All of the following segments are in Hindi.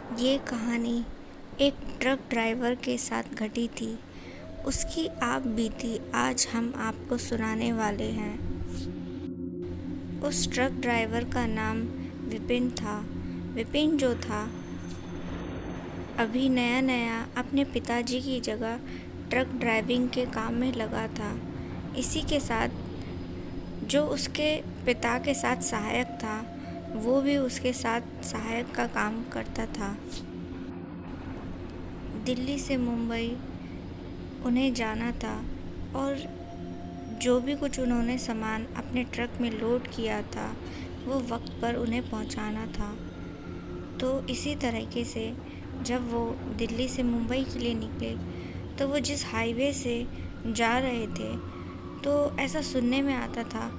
ये कहानी एक ट्रक ड्राइवर के साथ घटी थी। उसकी आप बीती आज हम आपको सुनाने वाले हैं। उस ट्रक ड्राइवर का नाम विपिन था। विपिन जो था अभी नया नया अपने पिताजी की जगह ट्रक ड्राइविंग के काम में लगा था। इसी के साथ जो उसके पिता के साथ सहायक था वो भी उसके साथ सहायक का काम करता था। दिल्ली से मुंबई उन्हें जाना था और जो भी कुछ उन्होंने सामान अपने ट्रक में लोड किया था वो वक्त पर उन्हें पहुंचाना था। तो इसी तरीके से जब वो दिल्ली से मुंबई के लिए निकले तो वो जिस हाईवे से जा रहे थे तो ऐसा सुनने में आता था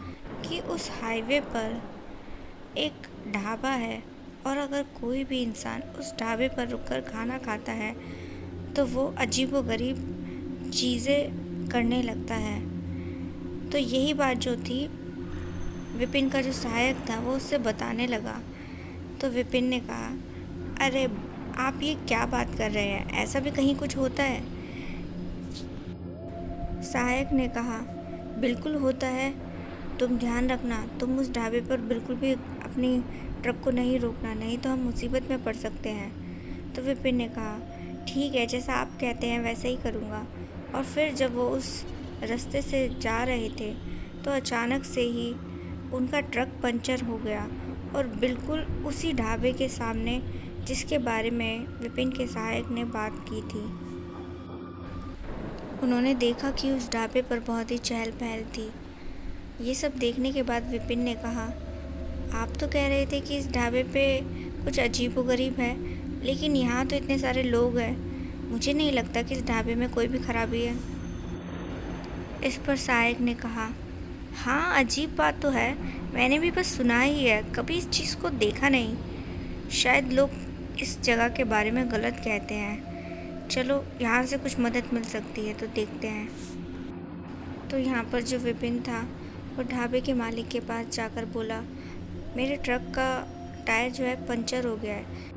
कि उस हाईवे पर एक ढाबा है और अगर कोई भी इंसान उस ढाबे पर रुककर खाना खाता है तो वो अजीबोगरीब चीज़ें करने लगता है। तो यही बात जो थी विपिन का जो सहायक था वो उससे बताने लगा। तो विपिन ने कहा, अरे आप ये क्या बात कर रहे हैं, ऐसा भी कहीं कुछ होता है? सहायक ने कहा, बिल्कुल होता है, तुम ध्यान रखना, तुम उस ढाबे पर बिल्कुल भी अपनी ट्रक को नहीं रोकना, नहीं तो हम मुसीबत में पड़ सकते हैं। तो विपिन ने कहा, ठीक है, जैसा आप कहते हैं वैसे ही करूँगा। और फिर जब वो उस रास्ते से जा रहे थे तो अचानक से ही उनका ट्रक पंचर हो गया और बिल्कुल उसी ढाबे के सामने जिसके बारे में विपिन के सहायक ने बात की थी। उन्होंने देखा कि उस ढाबे पर बहुत ही चहल पहल थी। ये सब देखने के बाद विपिन ने कहा, आप तो कह रहे थे कि इस ढाबे पे कुछ अजीबोगरीब है, लेकिन यहाँ तो इतने सारे लोग हैं, मुझे नहीं लगता कि इस ढाबे में कोई भी खराबी है। इस पर सहायक ने कहा, हाँ अजीब बात तो है, मैंने भी बस सुना ही है, कभी इस चीज़ को देखा नहीं। शायद लोग इस जगह के बारे में गलत कहते हैं। चलो यहाँ से कुछ मदद मिल सकती है तो देखते हैं। तो यहाँ पर जो विपिन था वो ढाबे के मालिक के पास जाकर बोला, मेरे ट्रक का टायर जो है पंचर हो गया है।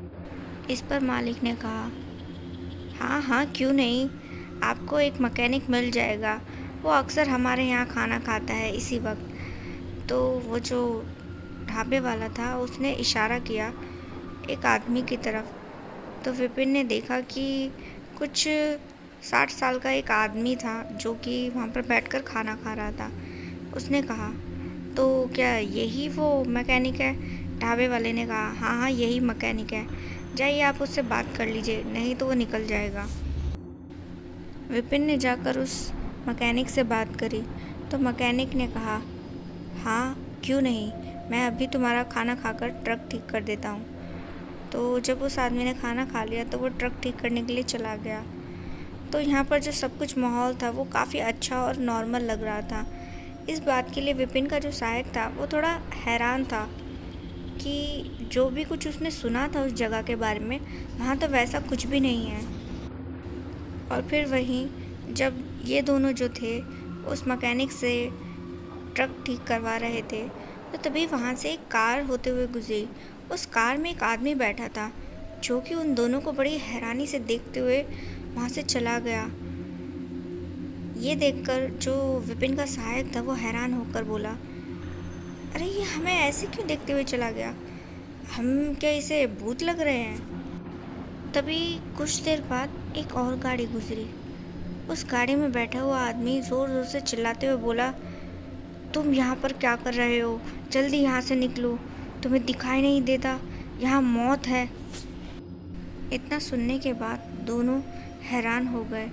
इस पर मालिक ने कहा, हाँ हाँ क्यों नहीं, आपको एक मैकेनिक मिल जाएगा, वो अक्सर हमारे यहाँ खाना खाता है इसी वक्त। तो वो जो ढाबे वाला था उसने इशारा किया एक आदमी की तरफ। तो विपिन ने देखा कि कुछ 60 साल का एक आदमी था जो कि वहाँ पर बैठकर खाना खा रहा था। उसने कहा, तो क्या यही वो मैकेनिक है? ढाबे वाले ने कहा, हाँ हाँ यही मैकेनिक है, जाइए आप उससे बात कर लीजिए, नहीं तो वो निकल जाएगा। विपिन ने जाकर उस मैकेनिक से बात करी तो मैकेनिक ने कहा, हाँ क्यों नहीं, मैं अभी तुम्हारा खाना खाकर ट्रक ठीक कर देता हूँ। तो जब उस आदमी ने खाना खा लिया तो वो ट्रक ठीक करने के लिए चला गया। तो यहाँ पर जो सब कुछ माहौल था वो काफ़ी अच्छा और नॉर्मल लग रहा था। इस बात के लिए विपिन का जो सहायक था वो थोड़ा हैरान था कि जो भी कुछ उसने सुना था उस जगह के बारे में वहाँ तो वैसा कुछ भी नहीं है। और फिर वहीं जब ये दोनों जो थे उस मैकेनिक से ट्रक ठीक करवा रहे थे तो तभी वहाँ से एक कार होते हुए गुजरी। उस कार में एक आदमी बैठा था जो कि उन दोनों को बड़ी हैरानी से देखते हुए वहाँ से चला गया। ये देखकर जो विपिन का सहायक था वो हैरान होकर बोला, अरे ये हमें ऐसे क्यों देखते हुए चला गया, हम क्या इसे भूत लग रहे हैं? तभी कुछ देर बाद एक और गाड़ी गुजरी। उस गाड़ी में बैठा हुआ आदमी ज़ोर ज़ोर से चिल्लाते हुए बोला, तुम यहाँ पर क्या कर रहे हो, जल्दी यहाँ से निकलो, तुम्हें दिखाई नहीं देता, यहाँ मौत है। इतना सुनने के बाद दोनों हैरान हो गए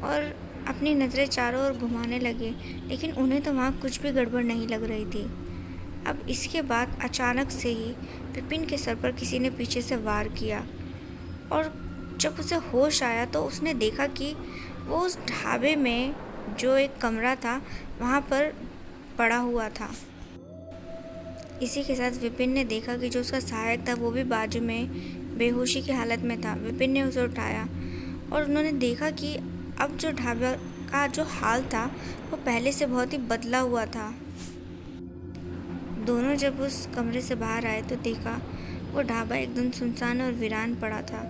और अपनी नज़रें चारों ओर घुमाने लगे, लेकिन उन्हें तो वहाँ कुछ भी गड़बड़ नहीं लग रही थी। अब इसके बाद अचानक से ही विपिन के सर पर किसी ने पीछे से वार किया और जब उसे होश आया तो उसने देखा कि वो उस ढाबे में जो एक कमरा था वहाँ पर पड़ा हुआ था। इसी के साथ विपिन ने देखा कि जो उसका सहायक था वो भी बाजू में बेहोशी की हालत में था। विपिन ने उसे उठाया और उन्होंने देखा कि अब जो ढाबा का जो हाल था वो पहले से बहुत ही बदला हुआ था। दोनों जब उस कमरे से बाहर आए तो देखा वो ढाबा एकदम सुनसान और वीरान पड़ा था।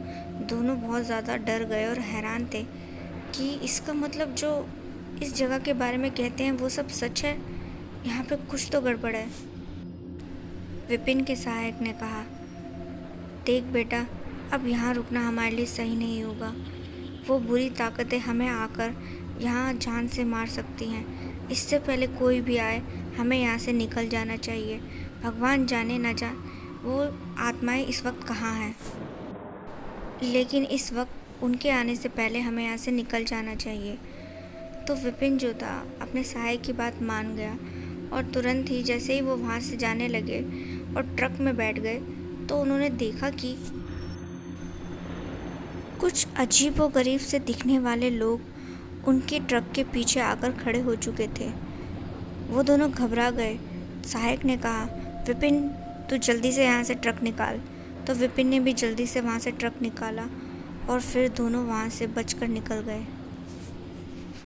दोनों बहुत ज़्यादा डर गए और हैरान थे कि इसका मतलब जो इस जगह के बारे में कहते हैं वो सब सच है। यहाँ पे कुछ तो गड़बड़ है। विपिन के सहायक ने कहा, देख बेटा, अब यहाँ रुकना हमारे लिए सही नहीं होगा। वो बुरी ताकतें हमें आकर यहाँ जान से मार सकती हैं। इससे पहले कोई भी आए, हमें यहाँ से निकल जाना चाहिए। भगवान जाने न जाने वो आत्माएं इस वक्त कहाँ हैं, लेकिन इस वक्त उनके आने से पहले हमें यहाँ से निकल जाना चाहिए। तो विपिन जो था अपने सहायक की बात मान गया और तुरंत ही जैसे ही वो वहाँ से जाने लगे और ट्रक में बैठ गए तो उन्होंने देखा कि कुछ अजीबोगरीब से दिखने वाले लोग उनके ट्रक के पीछे आकर खड़े हो चुके थे। वो दोनों घबरा गए। सहायक ने कहा, विपिन तू जल्दी से यहाँ से ट्रक निकाल। तो विपिन ने भी जल्दी से वहाँ से ट्रक निकाला और फिर दोनों वहाँ से बचकर निकल गए।